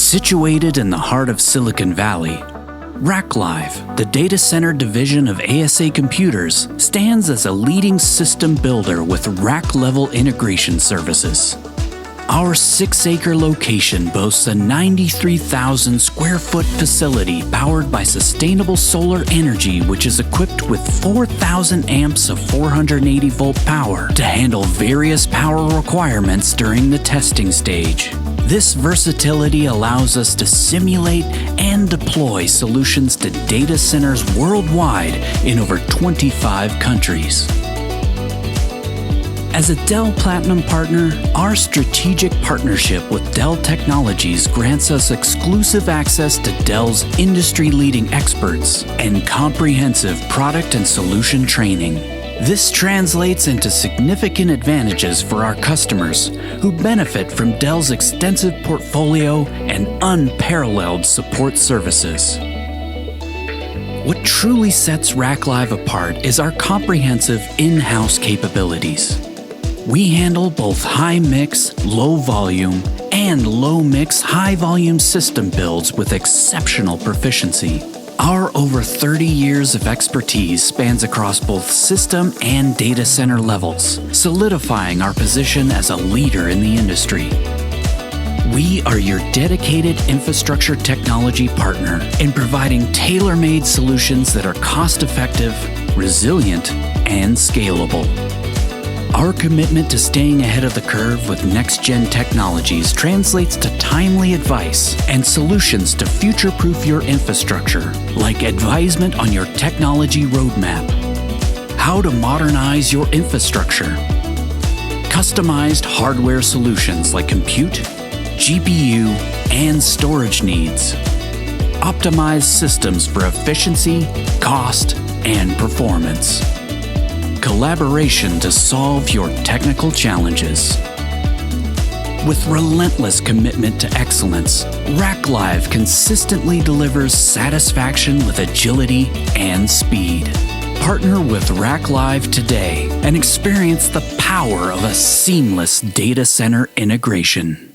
Situated in the heart of Silicon Valley, RackLive, the data center division of ASA Computers, stands as a leading system builder with rack-level integration services. Our 6-acre location boasts a 93,000 square foot facility powered by sustainable solar energy, which is equipped with 4,000 amps of 480 volt power to handle various power requirements during the testing stage. This versatility allows us to simulate and deploy solutions to data centers worldwide in over 25 countries. As a Dell Platinum partner, our strategic partnership with Dell Technologies grants us exclusive access to Dell's industry-leading experts and comprehensive product and solution training. This translates into significant advantages for our customers who benefit from Dell's extensive portfolio and unparalleled support services. What truly sets RackLive apart is our comprehensive in-house capabilities. We handle both high-mix, low-volume, and low-mix, high-volume system builds with exceptional proficiency. Our over 30 years of expertise spans across both system and data center levels, solidifying our position as a leader in the industry. We are your dedicated infrastructure technology partner in providing tailor-made solutions that are cost-effective, resilient, and scalable. Our commitment to staying ahead of the curve with next-gen technologies translates to timely advice and solutions to future-proof your infrastructure, like advisement on your technology roadmap, how to modernize your infrastructure, customized hardware solutions like compute, GPU, and storage needs, optimized systems for efficiency, cost, and performance. Collaboration to solve your technical challenges. With relentless commitment to excellence, RackLive consistently delivers satisfaction with agility and speed. Partner with RackLive today and experience the power of a seamless data center integration.